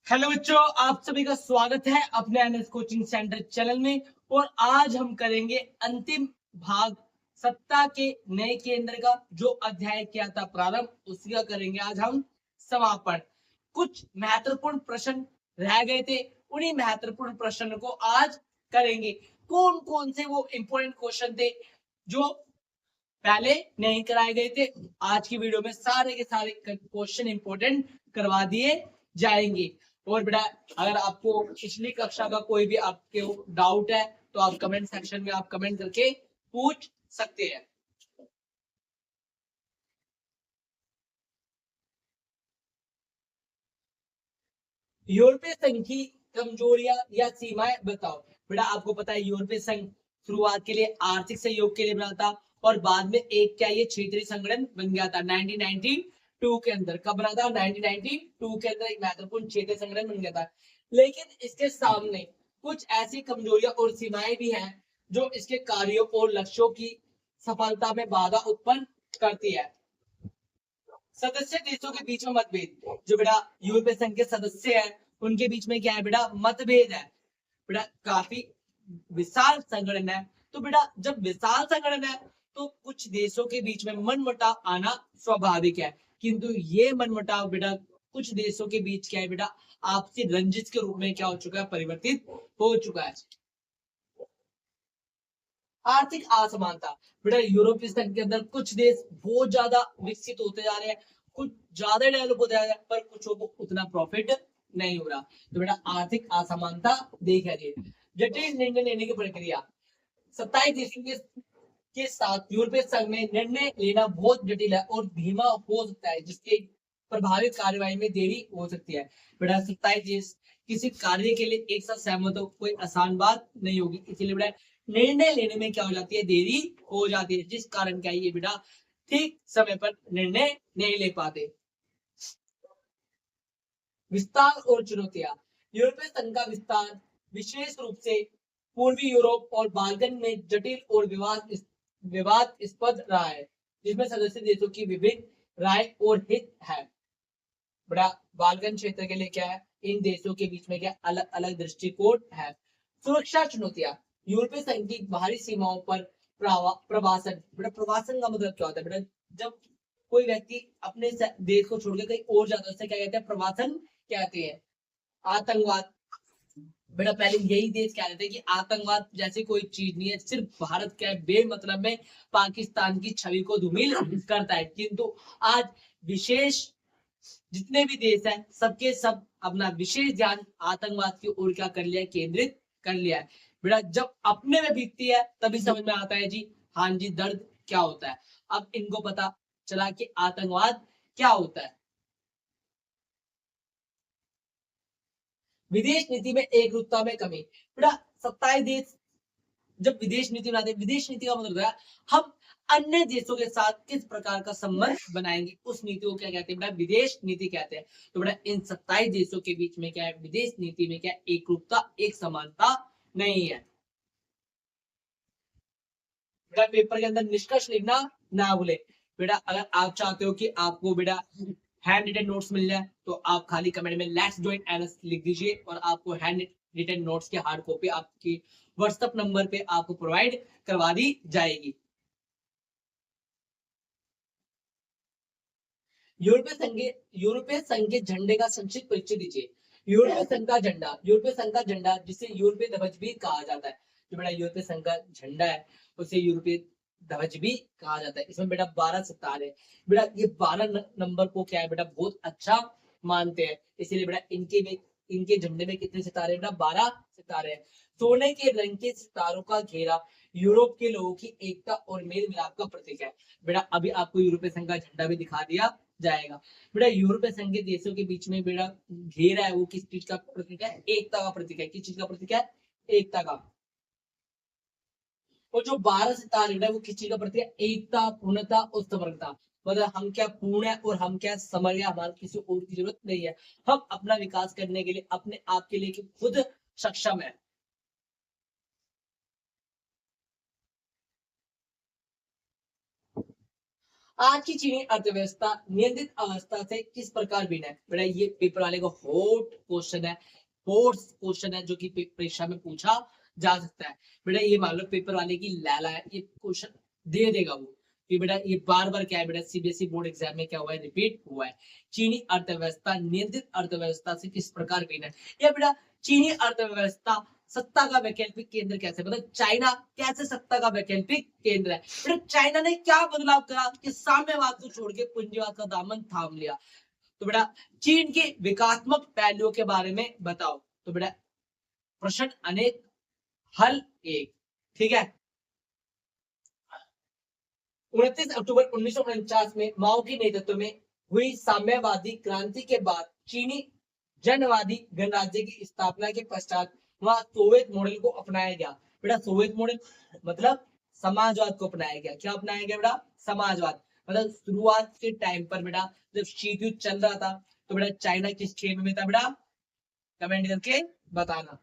Hello बच्चों, आप सभी का स्वागत है अपने एनएस कोचिंग सेंटर चैनल में। और आज हम करेंगे अंतिम भाग सप्ताह के नए केंद्र का। जो अध्याय किया था प्रारंभ, उसी का करेंगे आज हम समापन। कुछ महत्वपूर्ण प्रश्न रह गए थे, उन्हीं महत्वपूर्ण प्रश्न को आज करेंगे। कौन कौन से वो इंपॉर्टेंट क्वेश्चन थे जो पहले नहीं कराए गए थे, आज की वीडियो में सारे के सारे क्वेश्चन इंपॉर्टेंट करवा दिए जाएंगे। और बेटा, अगर आपको पिछली कक्षा का कोई भी आपके डाउट है तो आप कमेंट सेक्शन में आप कमेंट करके पूछ सकते हैं। यूरोपीय संघ की कमजोरियां या सीमाएं बताओ। बेटा, आपको पता है यूरोपीय संघ शुरुआत के लिए आर्थिक सहयोग के लिए बना था और बाद में एक क्या ये क्षेत्रीय संगठन बन गया था 1992 के अंदर। कब बना था? 1992 के अंदर एक महत्वपूर्ण क्षेत्रीय संगठन बन गया था। लेकिन इसके सामने कुछ ऐसी कमजोरियां और सीमाएं भी हैं जो इसके कार्यों और लक्ष्यों की सफलता में बाधा उत्पन्न करती है। सदस्य देशों के बीच में मतभेद। जो बेटा यूरोपीय संघ के सदस्य हैं, उनके बीच में क्या है बेटा? मतभेद है। बेटा, काफी विशाल संगठन है, तो बेटा जब विशाल संगठन है तो कुछ देशों के बीच में मनमुटाव आना स्वाभाविक है। किंतु ये मनमुटाव बेटा कुछ देशों के बीच क्या है बेटा? आपसी रंजिश के रूप में क्या हो चुका है? परिवर्तित हो चुका है। आर्थिक असमानता। बेटा, यूरोपीय संघ के अंदर कुछ देश बहुत ज्यादा विकसित होते जा रहे हैं, कुछ ज्यादा डेवलप होते जा रहे हैं, पर कुछ को उतना प्रॉफिट नहीं हो रहा। तो बेटा आर्थिक असमानता देखा जाए। जटिल निर्णय लेने की प्रक्रिया। 27 देशों के साथ यूरोपीय संघ में निर्णय लेना बहुत जटिल है और धीमा हो सकता है, जिसके प्रभावित कार्यवाही में देरी हो सकती है। बेटा 27 देश किसी कार्य के लिए एक साथ सहमत हो, कोई आसान बात नहीं होगी। इसीलिए बेटा निर्णय लेने में क्या हो जाती है? देरी हो जाती है, जिस कारण क्या ये बेटा ठीक समय पर निर्णय नहीं ले पाते। विस्तार और चुनौतियां। यूरोपीय संघ का विस्तार विशेष रूप से पूर्वी यूरोप और बाल्कन में जटिल और विवादास्पद रहा है, जिसमें सदस्य देशों की विभिन्न राय और हित है। बड़ा बाल्कन क्षेत्र के लिए क्या है? इन देशों के बीच में क्या अलग अलग दृष्टिकोण है। सुरक्षा चुनौतियां। यूरोपीय संघ की बाहरी सीमाओं पर प्रवासन। बेटा प्रवासन का मतलब क्या होता है? बेटा जब कोई व्यक्ति अपने देश को छोड़कर कहीं और जाता है, उसे क्या कहते हैं? प्रवासन कहते हैं। आतंकवाद। बेटा पहले यही देश कहते थे कि आतंकवाद जैसी कोई चीज नहीं है, सिर्फ भारत क्या है बेमतलब में पाकिस्तान की छवि को धूमिल करता है। किंतु आज विशेष जितने भी देश हैं, सबके सब अपना विशेष ध्यान आतंकवाद की ओर क्या कर लिया है? केंद्रित कर लिया है। बेटा जब अपने में बीतती है तभी समझ में आता है जी, हाँ जी, दर्द क्या होता है। अब इनको पता चला कि आतंकवाद क्या होता है। विदेश नीति में एकरूपता में कमी। बेटा 27 देश जब विदेश नीति बनाते हैं, विदेश नीति का मतलब है हम अन्य देशों के साथ किस प्रकार का संबंध बनाएंगे, उस नीति को क्या कहते हैं? बेटा विदेश नीति कहते हैं। तो बेटा इन 27 देशों के बीच में क्या है? विदेश नीति में क्या एक रूपता, एक समानता नहीं है। बेटा पेपर के अंदर निष्कर्ष लिखना ना भूले। बेटा अगर आप चाहते हो कि आपको बेटा हैंड रिटन नोट्स मिल जाए तो आप खाली कमेंट में लेट्स जॉइन एनएस लिख दीजिए और आपको हैंड रिटन नोट्स की हार्ड कॉपी आपकी व्हाट्सएप नंबर पे आपको प्रोवाइड करवा दी जाएगी। यूरोपीय संघ के झंडे का संक्षिप्त परिचय दीजिए। यूरोपीय संघ का झंडा जिसे यूरोपीय ध्वज भी कहा जाता है। जो बेटा यूरोपीय संघ का झंडा है उसे यूरोपीय ध्वज भी कहा जाता है। इसमें बेटा 12 सितारे। बेटा ये 12 नंबर को क्या है बेटा? बहुत अच्छा मानते हैं। इसीलिए बेटा इनके झंडे में कितने सितारे? बेटा 12 सितारे हैं। सोने के रंग के सितारों का घेरा यूरोप के लोगों की एकता और मेल मिलाप का प्रतीक है। बेटा अभी आपको यूरोपीय संघ का झंडा भी दिखा दिया जाएगा। बेटा यूरोपीय संघ के देशों के बीच में बेटा घेरा है, वो किस चीज का प्रतीक है? एकता का प्रतीक है। किस चीज का प्रतीक है? एकता का। और जो 12 सितारे है वो किस चीज का प्रतीक है? एकता, पूर्णता और समग्रता। मतलब हम क्या पूर्ण है और हम क्या समग्र, हमारे किसी और की जरूरत नहीं है। हम अपना विकास करने के लिए अपने आप के लिए खुद सक्षम है। आज की चीनी अर्थव्यवस्था नियंत्रित अवस्था से किस प्रकार भिन्न है? बेटा ये पेपर वाले को हॉट क्वेश्चन है, हॉट क्वेश्चन है जो कि परीक्षा में पूछा जा सकता है। बेटा ये मान लो पेपर वाले की लैला है, ये क्वेश्चन दे देगा वो कि बेटा ये बार बार क्या है, बेटा सीबीएसई बोर्ड एग्जाम में क्या हुआ है, रिपीट हुआ है। चीनी अर्थव्यवस्था नियंत्रित अर्थव्यवस्था से किस प्रकार भिन्न है? या बेटा चीनी अर्थव्यवस्था सत्ता का वैकल्पिक केंद्र कैसे, मतलब चाइना कैसे सत्ता का वैकल्पिक केंद्र है? फिर चाइना ने क्या बदलाव करा कि साम्यवाद को छोड़ के पूंजीवाद का दामन थाम लिया? तो बेटा चीन के विकासात्मक पहलुओं के बारे में बताओ। तो बेटा प्रश्न अनेक हल एक, ठीक है। 29 अक्टूबर 1949 में माओ के नेतृत्व में हुई साम्यवादी क्रांति के बाद चीनी जनवादी गणराज्य की स्थापना के पश्चात वहां सोवियत मॉडल को अपनाया गया। बेटा सोवियत मॉडल मतलब समाजवाद को अपनाया गया। क्या अपनाया गया बेटा? समाजवाद। मतलब शुरुआत के टाइम पर बेटा जब शीत युद्ध चल रहा था तो बेटा चाइना किस खेमे में था बेटा? कमेंट करके बताना।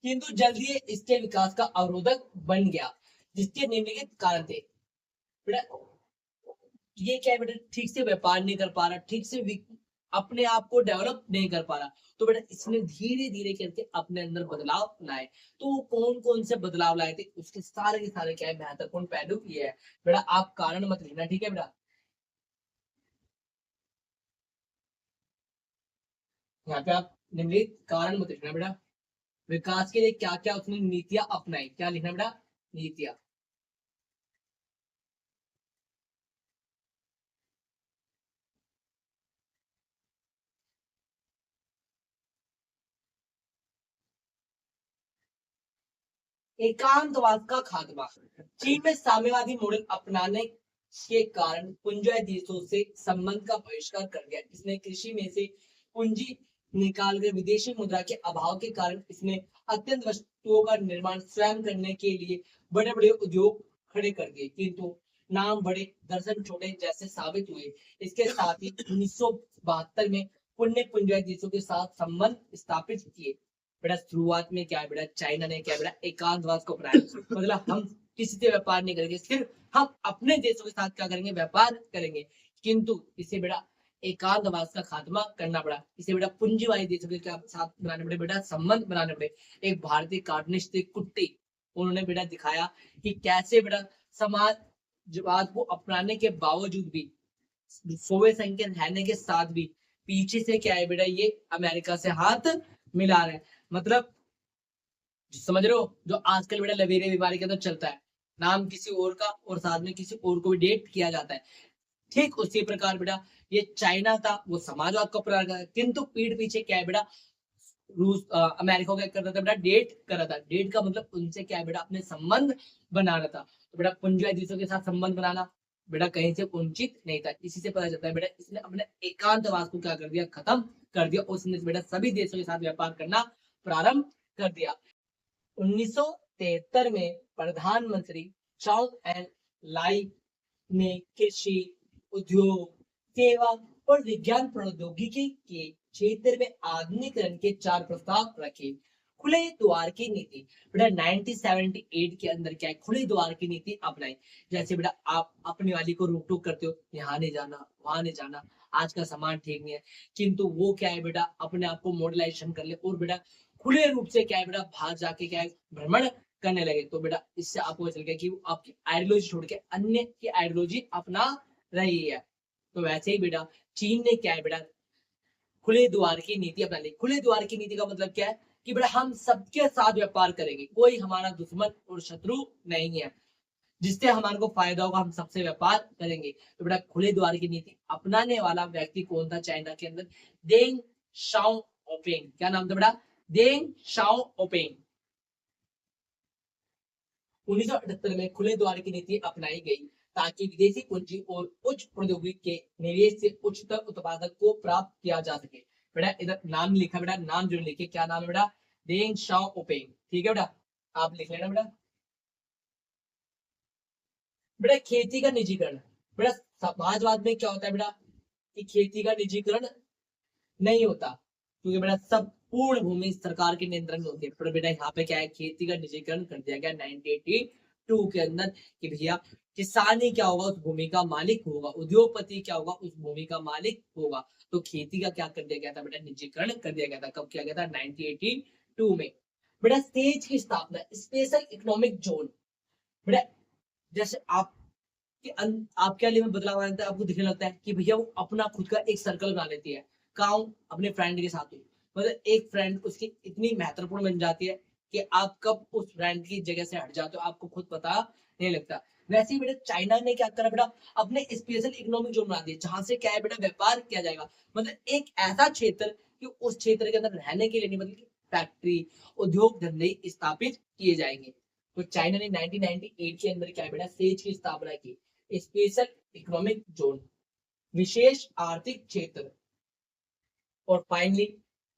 किंतु जल्दी इसके विकास का अवरोधक बन गया जिसके निम्नलिखित कारण थे। बेटा ये क्या है बेटा? ठीक से व्यापार नहीं कर पा रहा, ठीक से अपने आप को डेवलप नहीं कर पा रहा, तो बेटा इसने धीरे धीरे करके अपने अंदर बदलाव लाए। तो कौन कौन से बदलाव लाए थे उसके सारे के सारे क्या है, महत्वपूर्ण पहलू ये है। बेटा आप कारण मत लिखना, ठीक है बेटा। यहाँ पे आप निम्नलिखित कारण मत लिखना बेटा। विकास के लिए क्या क्या उसने नीतियां अपनाई, क्या लिखना बेटा? नीतियां। एकांतवाद का खात्मा। चीन में साम्यवादी मॉडल अपनाने के कारण पूंजी देशों से संबंध का बहिष्कार कर दिया। इसने कृषि में से पूंजी निकाल कर विदेशी मुद्रा के अभाव के कारण इसने अत्यंत वस्तुओं का निर्माण स्वयं करने के लिए बड़े बड़े उद्योग खड़े कर दिए, किंतु नाम बड़े दर्शन छोटे जैसे साबित हुए। इसके साथ ही 1972 में पुण्य पूंजी देशों के साथ संबंध स्थापित किए। बेटा शुरुआत में क्या है बेटा? चाइना ने क्या बेटा? एकांतवाद को अपनाया। मतलब हम किसी से व्यापार नहीं करेंगे, सिर्फ हम अपने देशों के साथ क्या करेंगे? व्यापार करेंगे। किंतु इसे बेटा एकांतवाद का खात्मा करना पड़ा। इसे बेटा पूंजीवादी देशों के साथ बनाने पड़े, बेटा संबंध बनाने पड़े। एक भारतीय कार्टूनिस्ट थे कुट्टी, उन्होंने बेटा दिखाया कि कैसे बेटा समाजवाद को अपनाने के बावजूद भी, सोवियत संघ के रहने के साथ भी पीछे से क्या है बेटा? ये अमेरिका से हाथ मिला रहे हैं। मतलब समझ रहे हो? जो आजकल बेटा लवेरिया बीमारी के अंदर चलता है, नाम किसी और का और साथ में किसी और को भी डेट किया जाता है। ठीक उसी प्रकार बेटा ये चाइना था, वो समाजवाद को अपना रहा, किंतु पीठ पीछे क्या है बेटा? रूस अमेरिका को क्या कर रहा था बेटा? डेट कर रहा था। डेट का मतलब उनसे क्या है बेटा? अपने संबंध बना रहा था। तो बेटा पूंजीवादी देशों के साथ संबंध बनाना बेटा कहीं से उचित नहीं था। इसी से पता चलता है बेटा इसने अपने एकांतवास को क्या कर दिया? खत्म कर दिया। उसने बेटा सभी देशों के साथ व्यापार करना प्रारंभ कर दिया। 1973 में प्रधानमंत्री चाउ एन लाई ने कृषि, उद्योग, सेवा और विज्ञान प्रौद्योगिकी के क्षेत्र में आधुनिकरण के 4 प्रस्ताव रखे। खुले द्वार की नीति बेटा 1978 के अंदर क्या है? खुले द्वार की नीति अपनाई। जैसे बेटा आप अपनी वाली को रोक टोक करते हो, यहाँ नहीं जाना, वहां नहीं जाना, आज का सामान ठीक नहीं है, किंतु वो क्या है बेटा? अपने आप को मॉडलाइजेशन कर ले और बेटा खुले रूप से क्या है बेटा? बाहर जाके क्या है? भ्रमण करने लगे। तो बेटा इससे आपको चल गया कि वो आपकी आइडियोलॉजी छोड़ के अन्य की आइडियोलॉजी अपना रही है। तो वैसे ही बेटा चीन ने क्या है बेटा? खुले द्वार की नीति अपना ली। खुले द्वार की नीति का मतलब क्या है? कि बेटा हम सबके साथ व्यापार करेंगे, कोई हमारा दुश्मन और शत्रु नहीं है, जिससे हमारे को फायदा होगा हम सबसे व्यापार करेंगे। तो बेटा खुले द्वार की नीति अपनाने वाला व्यक्ति कौन था चाइना के अंदर? देंग शाओ ओपेंग। क्या नाम था बेटा? देंग शाओ ओपेंग। 1978 में खुले द्वार की नीति अपनाई गई ताकि विदेशी पूंजी और उच्च प्रौद्योगिकी के निवेश से उच्चतर उत्पादक को प्राप्त किया जा सके। बेटा इधर नाम लिखा बेटा, नाम जो लिखे, क्या नाम है बेटा? देंग शाओ ओपेंग। ठीक है बेटा, आप लिख लेना बेटा। बेटा खेती का निजीकरण। बेटा समाजवाद में क्या होता है बेटा? कि खेती का निजीकरण नहीं होता, क्योंकि बेटा सब पूर्ण भूमि सरकार के नियंत्रण में होती है। पर बेटा यहाँ पे क्या है? खेती का निजीकरण कर दिया गया 1982 के अंदर कि भैया किसान ही क्या होगा, उस भूमि का मालिक होगा। उद्योगपति क्या होगा, उस भूमि का मालिक होगा। तो खेती का क्या कर दिया गया था बेटा, निजीकरण कर दिया गया था। कब किया गया था, 1982 में। बेटा सेज की स्थापना, स्पेशल इकोनॉमिक जोन। बेटा जैसे आप आपके लिए में बदलाव आता है, आपको दिखने लगता है कि भैया वो अपना खुद का एक सर्कल बना लेती है। काम अपने फ्रेंड के साथ ही, मतलब एक फ्रेंड उसकी इतनी महत्वपूर्ण बन जाती है कि आप कब उस फ्रेंड की जगह से हट जाते हो आपको खुद पता नहीं लगता। वैसे ही बेटा चाइना ने क्या करा बेटा, अपने स्पेशल इकोनॉमिक जोन बना दिए, जहां से क्या है बेटा, व्यापार किया जाएगा। मतलब एक ऐसा क्षेत्र कि उस क्षेत्र के अंदर रहने के लिए नहीं, मतलब फैक्ट्री, उद्योग धंधे स्थापित किए जाएंगे। तो चाइना ने 1998 के अंदर क्या है बेटा, सेज की स्थापना की, स्पेशल इकोनॉमिक जोन, विशेष आर्थिक क्षेत्र। और फाइनली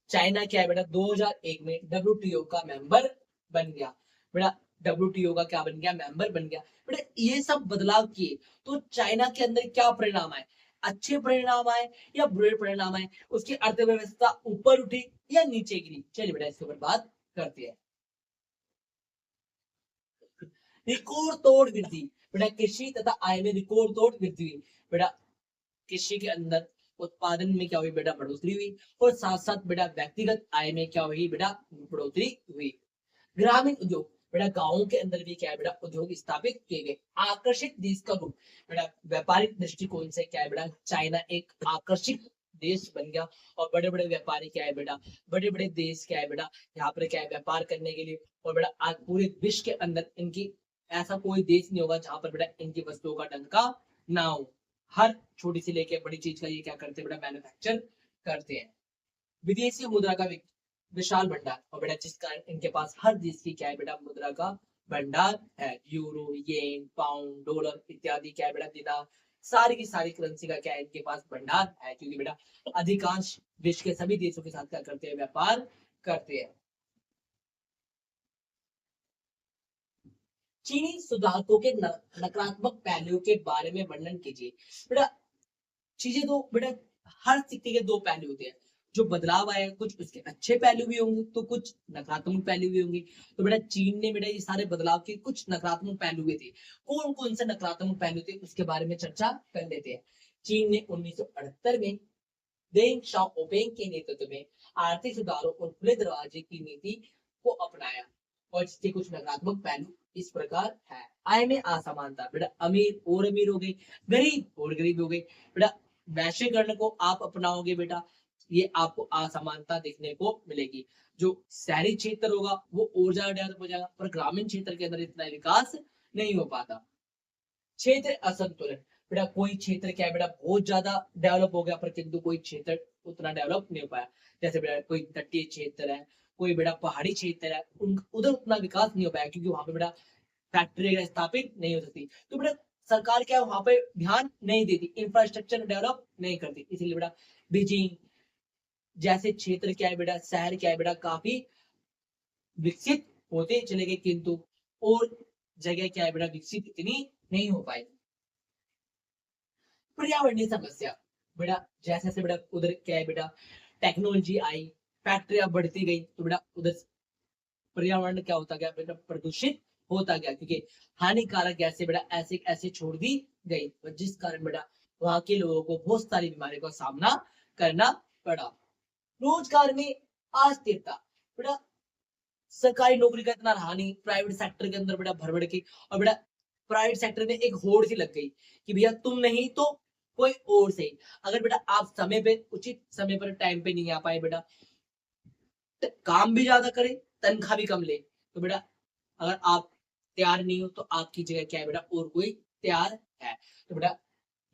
चाइना क्या है बेटा, 2001 में डब्ल्यूटीओ का मेंबर बन गया। बेटा डब्ल्यूटीओ का क्या बन गया, मेंबर बन गया। बेटा ये सब बदलाव किए तो चाइना के अंदर क्या परिणाम आए, अच्छे परिणाम आए या बुरे परिणाम आए, उसकी अर्थव्यवस्था ऊपर उठी या नीचे गिरी, चलिए बेटा इसके ऊपर बात करते हैं। रिकॉर्ड तोड़ वृद्धि, बेटा कृषि तथा आय में रिकॉर्ड तोड़ वृद्धि हुई। बेटा कृषि के अंदर उत्पादन में क्या हुई बेटा, बढ़ोतरी हुई। और साथ साथ बेटा व्यक्तिगत आय में क्या हुई बेटा, बढ़ोतरी हुई। ग्रामीण उद्योग, बेटा गांवों के अंदर भी क्या है बेटा, उद्योग स्थापित किए गए। आकर्षित देश का रूप, बेटा व्यापारिक दृष्टिकोण से क्या है बेटा, चाइना एक आकर्षित देश बन गया। और बड़े बड़े व्यापारी क्या है बेटा, बड़े बड़े देश क्या है बेटा, यहाँ पर क्या है व्यापार करने के लिए। और बेटा आज पूरे विश्व के अंदर इनकी ऐसा कोई देश नहीं होगा जहां पर बेटा इनकी वस्तुओं का डंका ना हो। हर छोटी सी लेके बड़ी चीज का ये क्या करते हैं बेटा, मैन्युफैक्चर करते हैं। विदेशी मुद्रा का विशाल भंडार, और बेटा जिस कारण इनके पास हर देश की क्या है बेटा, मुद्रा का भंडार है। यूरो, येन, पाउंड, डॉलर इत्यादि क्या है बेटा, दिनार, सारी की सारी करेंसी का क्या है इनके पास भंडार है। क्योंकि बेटा अधिकांश विश्व के सभी देशों के साथ क्या करते हैं, व्यापार करते हैं। चीनी सुधारकों के नकारात्मक पहलुओं के बारे में वर्णन कीजिए। बेटा चीजें तो बेटा हर सिक्के के दो पहलू होते हैं। जो बदलाव आए कुछ उसके अच्छे पहलू भी होंगे तो कुछ नकारात्मक पहलू भी होंगे। तो बेटा चीन ने बेटा ये सारे बदलाव के कुछ नकारात्मक पहलू भी थे। कौन कौन से नकारात्मक पहलू थे उसके बारे में चर्चा कर लेते हैं। चीन ने 1978 में देंग शाओपिंग के नेतृत्व में आर्थिक सुधारों और खुले दरवाजे की नीति को अपनाया। और इसके कुछ नकारात्मक पहलू इस प्रकार है। आय में असमानता, बेटा अमीर और अमीर हो गए, गरीब और गरीब हो गए। बेटा वैश्वीकरण को आप अपनाओगे बेटा, ये आपको असमानता देखने को मिलेगी। जो शहरी क्षेत्र होगा वो और ज्यादा डेवलप हो जाएगा, पर ग्रामीण क्षेत्र के अंदर इतना विकास नहीं हो पाता। क्षेत्र असंतुलन, बेटा कोई क्षेत्र क्या है बेटा, बहुत ज्यादा डेवलप हो गया पर किंतु कोई क्षेत्र उतना डेवलप नहीं हो पाया। जैसे बेटा कोई तटीय क्षेत्र है, कोई बेटा पहाड़ी क्षेत्र है, उधर उतना विकास नहीं हो पाया क्योंकि वहां पे बेटा फैक्ट्री स्थापित नहीं हो सकती। तो बेटा सरकार क्या है वहां पे ध्यान नहीं देती, इंफ्रास्ट्रक्चर डेवलप नहीं करती, इसीलिए बेटा बीजिंग जैसे क्षेत्र क्या है बेटा, शहर क्या है बेटा, काफी विकसित होते चले गए किंतु और जगह क्या है बेटा, विकसित इतनी नहीं हो पाई। पर्यावरणीय समस्या, बेटा जैसे जैसे बेटा उधर क्या है बेटा, टेक्नोलॉजी आई, फैक्ट्रियां बढ़ती गई तो बेटा उधर पर्यावरण क्या होता गया बेटा, प्रदूषित होता गया। क्योंकि हानिकारक गैसें बेटा ऐसे ऐसे छोड़ दी गई, जिस कारण बेटा वहां के लोगों को बहुत सारी बीमारियों का सामना करना पड़ा। रोजगार में अस्थिरता, बेटा सरकारी नौकरी का इतना रहा नहीं, प्राइवेट सेक्टर के अंदर बेटा भर भर के। और बेटा प्राइवेट सेक्टर में एक होड़ सी लग गई कि भैया तुम नहीं तो कोई और सही। अगर बेटा आप समय पे उचित समय पर टाइम पे नहीं आ पाए बेटा, तो काम भी ज्यादा करे, तनख्वाह भी कम ले, तो बेटा अगर आप तैयार नहीं हो तो आपकी जगह क्या है बेटा, और कोई तैयार है। तो बेटा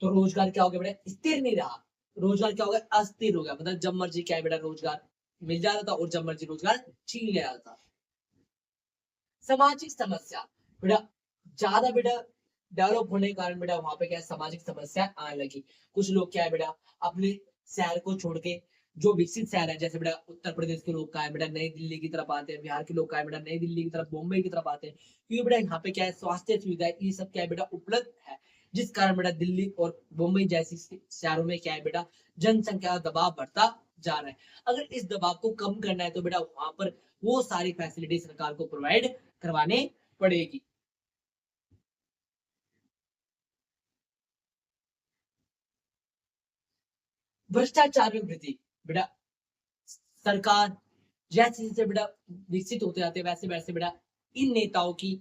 तो रोजगार क्या हो गया बेटा, स्थिर नहीं रहा। रोजगार क्या हो गया, अस्थिर हो गया। मतलब जब मर्जी क्या है बेटा, रोजगार मिल जाता था और जब मर्जी रोजगार छीन लिया जाता था। सामाजिक समस्या, बेटा ज्यादा बेटा डेवलप होने के कारण बेटा वहां पे क्या है, सामाजिक समस्या आने लगी। कुछ लोग क्या है बेटा अपने शहर को छोड़ के, जो विकसित शहर है जैसे बेटा उत्तर प्रदेश के लोग का है बेटा नई दिल्ली की तरफ आते हैं, बिहार के लोग का है बेटा नई दिल्ली की तरफ, बॉम्बे की तरफ आते हैं। क्योंकि बेटा यहाँ पे क्या है, स्वास्थ्य सुविधा ये सब क्या है बेटा उपलब्ध है। जिस कारण बेटा दिल्ली और मुंबई जैसी शहरों में क्या है बेटा, जनसंख्या का दबाव बढ़ता जा रहा है। अगर इस दबाव को कम करना है तो बेटा वहां पर वो सारी फैसिलिटी सरकार को प्रोवाइड करवाने पड़ेगी। भ्रष्टाचार में वृद्धि। बेटा सरकार जैसे जैसे बेटा विकसित होते जाते वैसे वैसे बेटा इन नेताओं की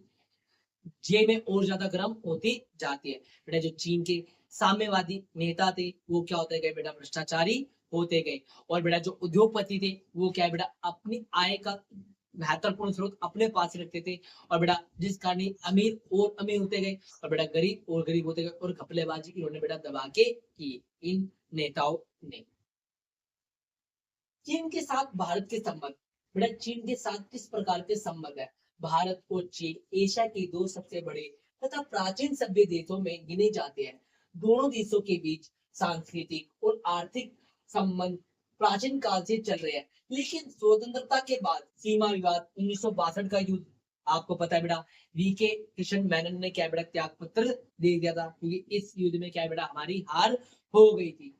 जेबें और ज्यादा गर्म होती जाती है। बेटा जो चीन के साम्यवादी नेता थे वो क्या होते गए बेटा, भ्रष्टाचारी होते गए। और बेटा जो उद्योगपति थे वो क्या है बेटा, अपनी आय का महत्वपूर्ण स्रोत अपने पास ही रखते थे। और बेटा जिस कारण अमीर और अमीर होते गए और बेटा गरीब और गरीब होते गए, और घपलेबाजी इन्होंने बेटा दबा के की इन नेताओं ने। चीन के साथ भारत के संबंध। बेटा चीन के साथ किस प्रकार के संबंध है? भारत और चीन एशिया के दो सबसे बड़े तथा प्राचीन सभ्य देशों में गिने जाते हैं। दोनों देशों के बीच सांस्कृतिक और आर्थिक संबंध प्राचीन काल से चल रहे हैं। लेकिन स्वतंत्रता के बाद सीमा विवाद 1962 का युद्ध, आपको पता है बेटा वीके किशन मेनन ने क्या बेटा त्याग पत्र दे दिया था, क्योंकि इस युद्ध में क्या बेटा हमारी हार हो गई थी।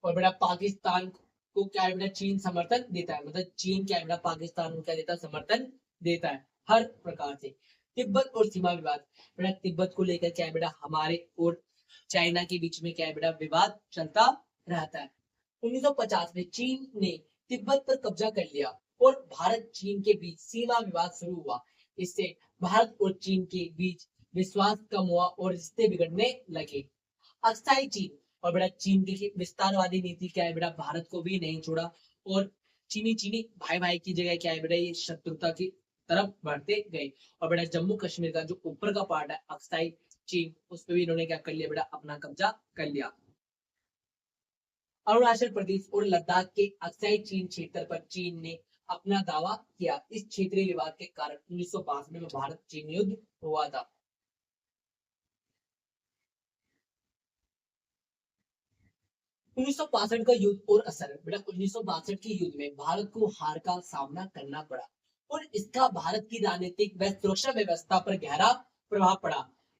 और बेटा पाकिस्तान को क्या है बेटा चीन समर्थन देता है, मतलब चीन क्या है बेटा पाकिस्तान को क्या देता है, समर्थन देता है हर प्रकार से। तिब्बत और सीमा विवाद। बेटा तिब्बत को लेकर क्या है बेटा हमारे और चाइना के बीच में क्या है बेटा विवाद चलता रहता है। 1950 में चीन ने तिब्बत पर कब्जा कर लिया और भारत चीन के बीच सीमा विवाद शुरू हुआ। इससे भारत और चीन के बीच विश्वास कम हुआ और रिश्ते बिगड़ने लगे। अक्साई चीन। और बेटा चीन की विस्तारवादी नीति क्या है बेटा, भारत को भी नहीं छोड़ा और चीनी चीनी भाई भाई की जगह क्या है बेटा ये शत्रुता की तरफ बढ़ते गए। और बेटा जम्मू कश्मीर का जो ऊपर का पार्ट है अक्साई चीन, उस पर भी इन्होंने क्या कर लिया बेटा, अपना कब्जा कर लिया। अरुणाचल प्रदेश और लद्दाख के अक्साई चीन क्षेत्र पर चीन ने अपना दावा किया। इस क्षेत्रीय विवाद के कारण 1952 में भारत चीन युद्ध हुआ था। 1962 का युद्ध और असर। बेटा 1962 के युद्ध में भारत को हार का सामना करना पड़ा और इसका भारत की राजनीतिक व सुरक्षा व्यवस्था पर गहरा प्रभाव पड़ा।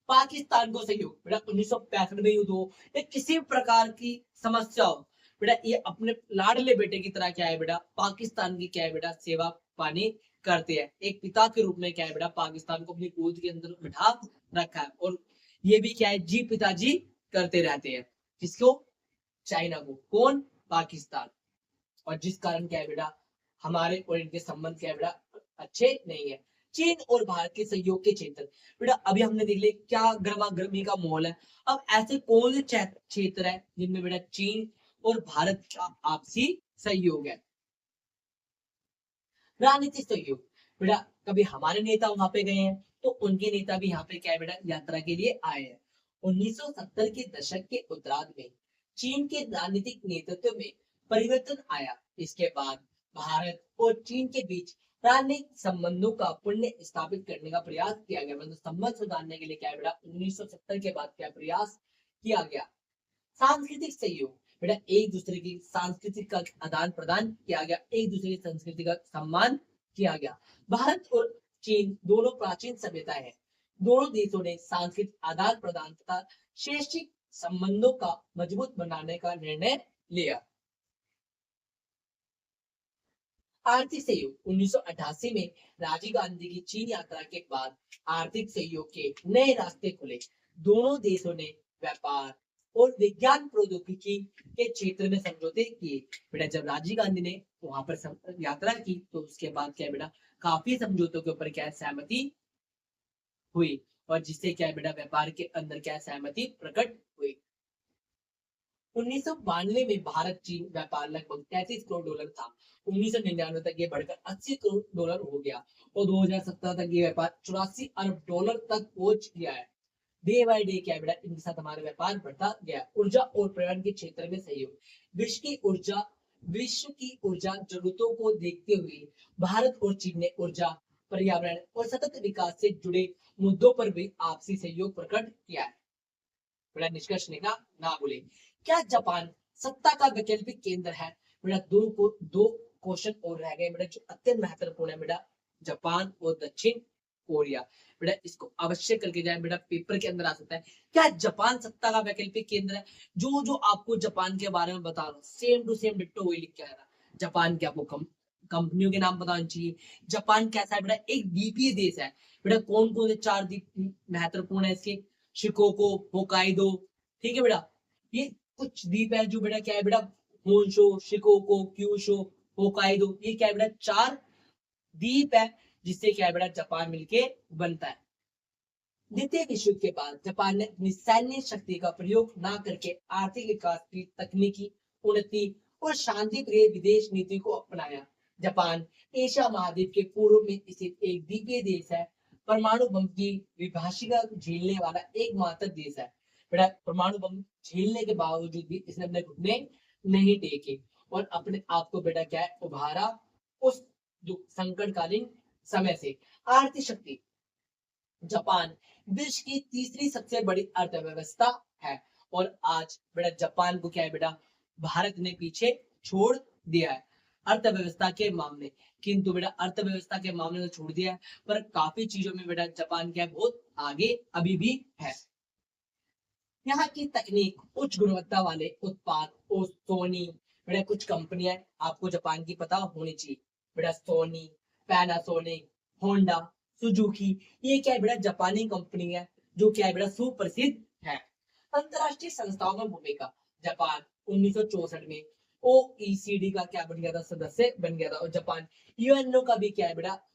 पाकिस्तान को सहयोग। बेटा 1965 में युद्ध हो या किसी प्रकार की समस्या हो, बेटा ये अपने लाडले बेटे की तरह क्या है बेटा पाकिस्तान की क्या है बेटा सेवा पानी करते हैं। एक पिता के रूप में क्या है बेटा पाकिस्तान को अपनी गोद के अंदर बिठा रखा है और ये भी क्या है जी पिताजी करते रहते हैं। किसको? चाइना को। कौन? पाकिस्तान। और जिस कारण क्या है बेटा हमारे और इनके संबंध क्या है बेटा अच्छे नहीं है। चीन और भारत के सहयोग के क्षेत्र। बेटा अभी हमने देख लिया क्या गर्मा गर्मी का माहौल है। अब ऐसे कौन से क्षेत्र है जिनमें बेटा चीन और भारत का आपसी सहयोग है? राजनीतिक सहयोग। बेटा कभी हमारे नेता वहां पे गए हैं तो उनके नेता भी यहाँ पे क्या है बेटा यात्रा के लिए आए हैं। 1970 के दशक के उत्तरार्ध में चीन के राजनीतिक नेतृत्व में परिवर्तन आया। इसके बाद भारत और चीन के बीच राजनीतिक संबंधों का पुण्य स्थापित करने का प्रयास किया गया, मतलब संबंध सुधारने के लिए क्या है बेटा 1970 के बाद क्या प्रयास किया गया। सांस्कृतिक सहयोग। बेटा एक दूसरे की सांस्कृतिक का आदान प्रदान किया गया, एक दूसरे की संस्कृति का सम्मान किया गया। भारत और चीन दोनों प्राचीन सभ्यताएं हैं। दोनों देशों ने सांस्कृतिक आदान प्रदान तथा शैक्षिक संबंधों का मजबूत बनाने का निर्णय लिया। आर्थिक सहयोग। 1988 में राजीव गांधी की चीन यात्रा के बाद आर्थिक सहयोग के नए रास्ते खुले। दोनों देशों ने व्यापार और विज्ञान प्रौद्योगिकी के क्षेत्र में समझौते किए। बेटा जब राजीव गांधी ने वहां पर यात्रा की तो उसके बाद क्या है बेटा काफी समझौतों के ऊपर क्या है सहमति हुई और जिससे क्या है बेटा व्यापार के अंदर क्या है सहमति प्रकट हुई। 1992 में भारत चीन व्यापार लगभग 33 करोड़ डॉलर था। 1999 तक ये बढ़कर 80 करोड़ डॉलर हो गया और 2017 तक ये व्यापार 84 अरब डॉलर तक पहुंच गया है। डे बाय डे क्या है बेटा इनके साथ हमारा व्यापार बढ़ता गया। ऊर्जा और पर्यावरण के क्षेत्र में सहयोग। विश्व की ऊर्जा जरूरतों को देखते हुए भारत और चीन ने ऊर्जा, पर्यावरण और सतत विकास से जुड़े मुद्दों पर भी आपसी सहयोग प्रकट किया है। बेटा निष्कर्ष निकाला ना बोले। क्या जापान सत्ता का वैकल्पिक केंद्र है? बेटा दो क्वेश्चन और रह गए बेटा जो अत्यंत महत्वपूर्ण है बेटा, जापान और दक्षिण कोरिया। बेटा इसको अवश्य करके जाए बेटा पेपर के अंदर आ सकता है। क्या जापान सत्ता का वैकल्पिक केंद्र है? जो जो आपको जापान के बारे में बता रहा हूँ सेम टू सेम डिट्टो वही लिख के आएगा। जापान के आपको कंपनियों के नाम बताना चाहिए। जापान कैसा है बेटा? एक द्वीपीय देश है। बेटा कौन कौन से 4 द्वीप महत्वपूर्ण है इसके? शिकोको, होकाइडो, ठीक है बेटा, ये कुछ द्वीप है जो बेटा क्या है बेटा, होन्शो, शिकोको, क्यूशो, होकाइडो, ये क्या है बेटा 4 द्वीप है जिससे क्या है बेटा जापान मिलके बनता है। द्वितीय विश्व युद्ध के बाद जापान ने अपनी सैन्य शक्ति का प्रयोग न करके आर्थिक विकास की तकनीकी उन्नति और शांति प्रिय विदेश नीति को अपनाया। जापान एशिया महाद्वीप के पूर्व में स्थित एक द्वीपीय देश है। परमाणु बम की विभाषिका झेलने वाला एकमात्र देश है। बेटा परमाणु बम झेलने के बावजूद भी इसने अपने घुटने नहीं टेके और अपने आप को बेटा क्या है उभारा उस संकटकालीन समय से। आर्थिक शक्ति, जापान विश्व की तीसरी सबसे बड़ी अर्थव्यवस्था है और आज बेटा जापान को क्या है बेटा भारत ने पीछे छोड़ दिया है अर्थव्यवस्था के मामले। किंतु बेटा अर्थव्यवस्था के मामले में छोड़ दिया है पर काफी चीजों में बेटा जापान क्या है बहुत आगे अभी भी है। यहाँ की तकनीक, उच्च गुणवत्ता वाले उत्पाद और सोनी, बेटा कुछ कंपनियां आपको जापान की पता होनी चाहिए। बेटा सोनी, पैनासोनिक, होंडा, सुजुकी, ये क्या है बेटा जापानी कंपनी है जो क्या है बेटा सुप्रसिद्ध है। अंतरराष्ट्रीय संस्थाओं में भूमिका, जापान 1964 में ओईसीडी का क्या बन गया था, सदस्य बन गया था और जापान यूएनओ का भी क्या है बेटा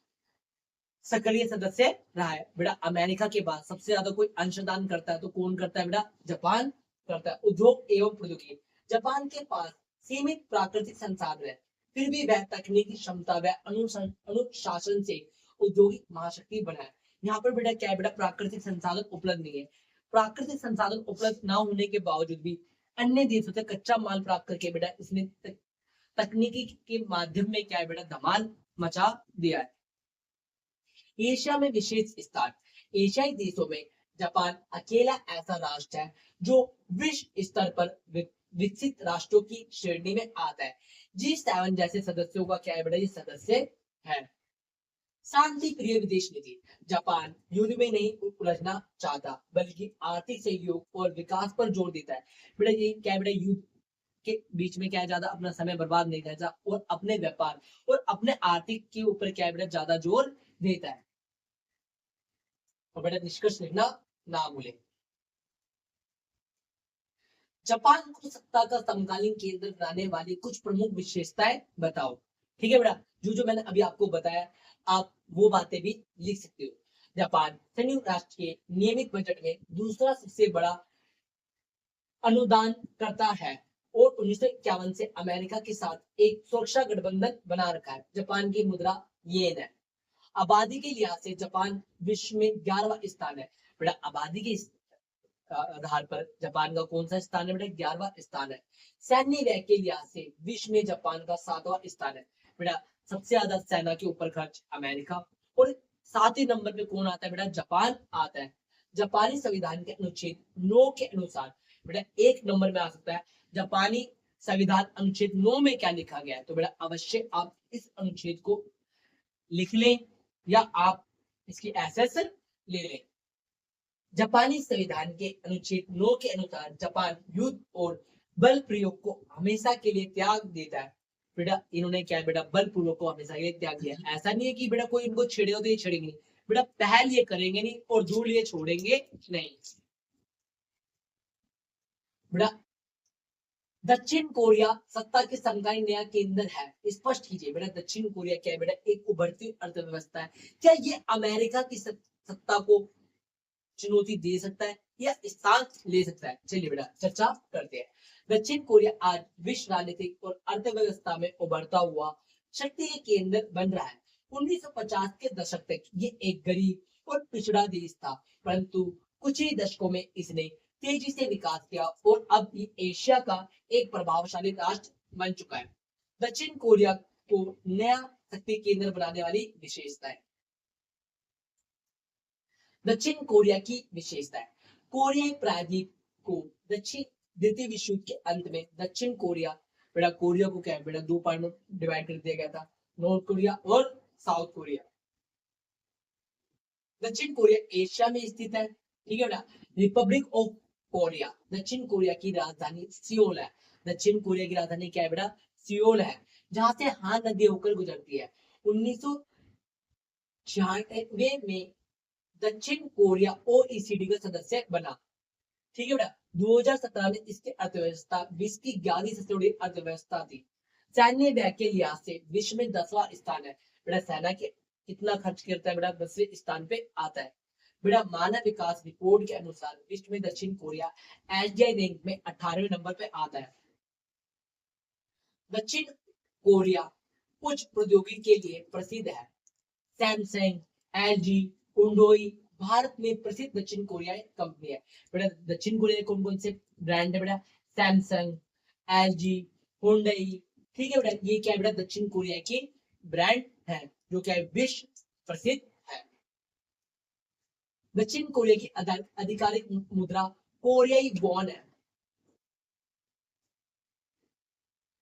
सक्रिय सदस्य रहा है। बेटा अमेरिका के बाद सबसे ज्यादा कोई अंशदान करता है तो कौन करता है बेटा, जापान करता है। उद्योग एवं प्रौद्योगिकी, जापान के पास सीमित प्राकृतिक संसाधन है फिर भी वह तकनीकी क्षमता व अनुशासन से औद्योगिक महाशक्ति बना है। यहाँ पर बेटा क्या है बेटा प्राकृतिक संसाधन उपलब्ध नहीं है। प्राकृतिक संसाधन उपलब्ध न होने के बावजूद भी अन्य देशों से कच्चा माल प्राप्त करके बेटा इसने तकनीकी के माध्यम में क्या है बेटा धमाल मचा दिया है। एशिया में विशेष स्थान, एशियाई देशों में जापान अकेला ऐसा राष्ट्र है जो विश्व स्तर पर विकसित राष्ट्रों की श्रेणी में आता है। G7 जैसे सदस्यों का क्या है बेटा ये सदस्य है। शांति प्रिय विदेश नीति, जापान युद्ध में नहीं उलझना चाहता बल्कि आर्थिक सहयोग और विकास पर जोर देता है। बेटा ये क्या है बेटा युद्ध के बीच में क्या है ज्यादा अपना समय बर्बाद नहीं करता और अपने व्यापार और अपने आर्थिक के ऊपर क्या है बेटा ज्यादा जोर देता है। और बेटा निष्कर्ष लिखना ना भूले। जापान को सत्ता का समकालीन केंद्र बनाने वाली कुछ प्रमुख विशेषताएं बताओ। ठीक है बेटा, जो जो मैंने अभी आपको बताया आप वो बातें भी लिख सकते हो। जापान संयुक्त राष्ट्र के नियमित बजट में दूसरा सबसे बड़ा अनुदान करता है और 1951 से अमेरिका के साथ एक सुरक्षा गठबंधन बना रखा है। जापान की मुद्रा येन है। आबादी के लिहाज से जापान विश्व में 11वां स्थान है। बेटा आबादी के आधार पर जापान का कौन सा स्थान है बेटा, 11वां स्थान है। सैन्य व्यय के लिहाज से विश्व में जापान का 7वां स्थान है। बेटा सबसे ज्यादा सेना के ऊपर खर्च अमेरिका और 7वें नंबर पे कौन आता है बेटा, जापान आता है। जापानी संविधान के अनुच्छेद 9 के अनुसार बेटा 1 नंबर में आ सकता है जापानी संविधान अनुच्छेद 9 में क्या लिखा गया है। तो बेटा अवश्य आप इस अनुच्छेद को लिख लें या आप इसकी एसेस ले लें। जापानी संविधान के अनुच्छेद 9 के अनुसार जापान युद्ध और बल प्रयोग को हमेशा के लिए त्याग देता है। बेटा इन्होंने क्या है बेटा बल प्रयोग को हमेशा के लिए त्याग दिया। ऐसा नहीं है कि बेटा कोई इनको छेड़ेगा तो ये छेड़ेंगे नहीं, बेटा पहल ये करेंगे नहीं और धूल ये छोड़ेंगे नहीं। बेटा दक्षिण कोरिया सत्ता के समकालीन नया केंद्र है, स्पष्ट कीजिए। बेटा दक्षिण कोरिया क्या है बेटा, एक उभरती अर्थव्यवस्था है। क्या ये अमेरिका की सत्ता को चुनौती दे सकता है या स्थान ले सकता है? चलिए बेटा चर्चा करते हैं। दक्षिण कोरिया आज विश्व राजनीतिक और अर्थव्यवस्था में उभरता हुआ शक्ति के केंद्र बन रहा है। 1950 के दशक तक ये एक गरीब और पिछड़ा देश था, परंतु कुछ ही दशकों में इसने तेजी से विकास किया और अब ये एशिया का एक प्रभावशाली राष्ट्र बन चुका है। दक्षिण कोरिया को नया शक्ति केंद्र बनाने वाली विशेषता है। दक्षिण कोरिया की विशेषता है, कोरियाई प्रायद्वीप को द्वितीय विश्व युद्ध के अंत में दक्षिण कोरिया, बेटा कोरिया को क्या है बेटा 2 पार्ट में डिवाइड कर दिया गया था, नॉर्थ कोरिया और साउथ कोरिया। दक्षिण कोरिया एशिया में स्थित है। ठीक है बेटा। रिपब्लिक ऑफ कोरिया, दक्षिण कोरिया की राजधानी सियोल है। दक्षिण कोरिया की राजधानी क्या है बेटा, सियोल है, जहां से हान नदी होकर गुजरती है। 1996 में दक्षिण कोरिया ओईसीडी का सदस्य बना। ठीक है बेटा। 2017 में इसकी अर्थव्यवस्था विश्व की 11वीं सबसे बड़ी अर्थव्यवस्था थी। सैन्य व्यय के लिहाज से विश्व में 10वां स्थान है। बेटा सेना के कितना खर्च करता है बेटा, 10वें स्थान पे आता है। बेटा मानव विकास रिपोर्ट के अनुसार विश्व में दक्षिण कोरिया एशियाई रैंक में 18वें नंबर पे आता है। दक्षिण कोरिया उच्च प्रौद्योगिकी के लिए प्रसिद्ध है। सैमसंग, एलजी, हुंडई भारत में प्रसिद्ध दक्षिण कोरियाई कंपनी है। बेटा दक्षिण कोरिया कौन कौन से ब्रांड है बेटा, सैमसंग, एलजी, हुंडई। ठीक है बेटा, ये क्या है बेटा, दक्षिण कोरिया की ब्रांड है जो क्या है विश्व प्रसिद्ध है। दक्षिण कोरिया की आधिकारिक मुद्रा कोरियाई वॉन है।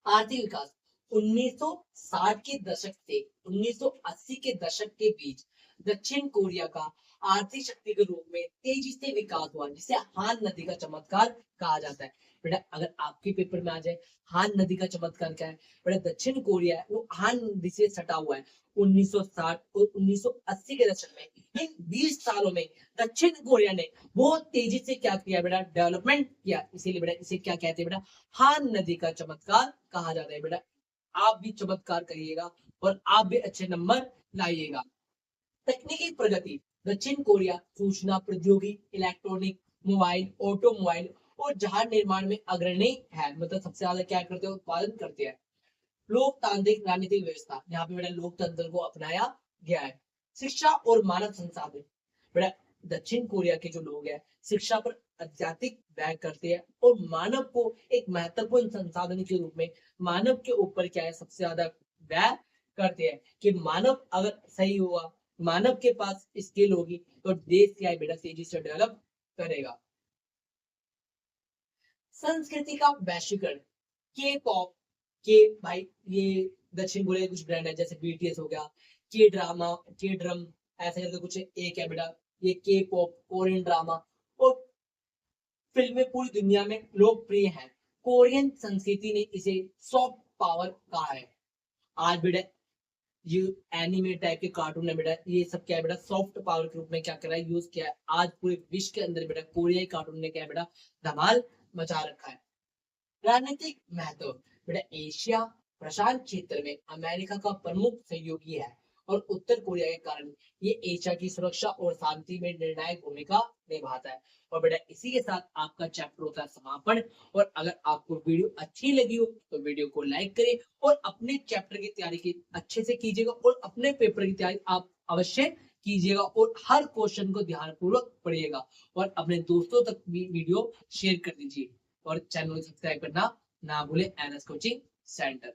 आर्थिक विकास 1960 के दशक से 1980 के दशक के बीच दक्षिण कोरिया का आर्थिक शक्ति के रूप में तेजी से विकास हुआ, जिसे हान नदी का चमत्कार कहा जाता है। बेटा अगर आपके पेपर में आ जाए हान नदी का चमत्कार क्या है, बेटा दक्षिण कोरिया है वो हान नदी से सटा हुआ है। 1960 और 1980 के दशक में इन 20 सालों में दक्षिण कोरिया ने बहुत तेजी से क्या किया बेटा, डेवलपमेंट किया। इसीलिए बेटा इसे क्या कहते हैं बेटा, हान नदी का चमत्कार कहा जाता है। बेटा आप भी चमत्कार करिएगा और आप भी अच्छे नंबर लाइएगा। तकनीकी प्रगति दक्षिण कोरिया सूचना प्रौद्योगिकी, इलेक्ट्रॉनिक, मोबाइल, ऑटोमोबाइल और जहाज निर्माण में अग्रणी है। मतलब सबसे ज्यादा क्या करते हैं, उत्पादन करते हैं। लोकतांत्रिक राजनीतिक व्यवस्था, यहाँ पे बेटा लोकतंत्र को अपनाया गया है। शिक्षा और मानव संसाधन, बेटा दक्षिण कोरिया के जो लोग हैं शिक्षा पर अत्यधिक व्यय करते हैं और मानव को एक महत्वपूर्ण संसाधन के रूप में मानव के ऊपर क्या है सबसे ज्यादा व्यय करते हैं कि मानव अगर सही हुआ, मानव के पास स्किल होगी तो देश क्या है बेटा तेजी से डेवलप करेगा। संस्कृति का वैश्वीकरण, के पॉप के भाई ये दक्षिण कोरिया के कुछ ब्रांड है जैसे बीटीएस हो गया, के ड्रामा, के ड्रम, ऐसे करके कुछ एक है बेटा ये के पॉप, कोरियन ड्रामा और फिल्में पूरी दुनिया में लोकप्रिय हैं। कोरियन संस्कृति ने इसे सॉफ्ट पावर कहा है। आज बेटा ये एनिमे टाइप के कार्टून है बेटा, ये सब क्या है बेटा सॉफ्ट पावर के रूप में क्या कर रहा है, यूज किया है। आज पूरे विश्व के अंदर बेटा कोरियाई कार्टून ने क्या है बेटा धमाल मचा रखा है। राजनीतिक महत्व, बेटा एशिया प्रशांत क्षेत्र में अमेरिका का प्रमुख सहयोगी है और उत्तर कोरिया के कारण ये एशिया की सुरक्षा और शांति में निर्णायक भूमिका निभाता है। और बेटा इसी के साथ आपका चैप्टर होता है समापन। और अगर आपको वीडियो अच्छी लगी हो तो वीडियो को लाइक करें और अपने चैप्टर की तैयारी की अच्छे से कीजिएगा और अपने पेपर की तैयारी आप अवश्य कीजिएगा और हर क्वेश्चन को ध्यानपूर्वक पढ़िएगा और अपने दोस्तों तक भी वीडियो शेयर कर दीजिए और चैनल को सब्सक्राइब करना ना भूले एनएस कोचिंग सेंटर।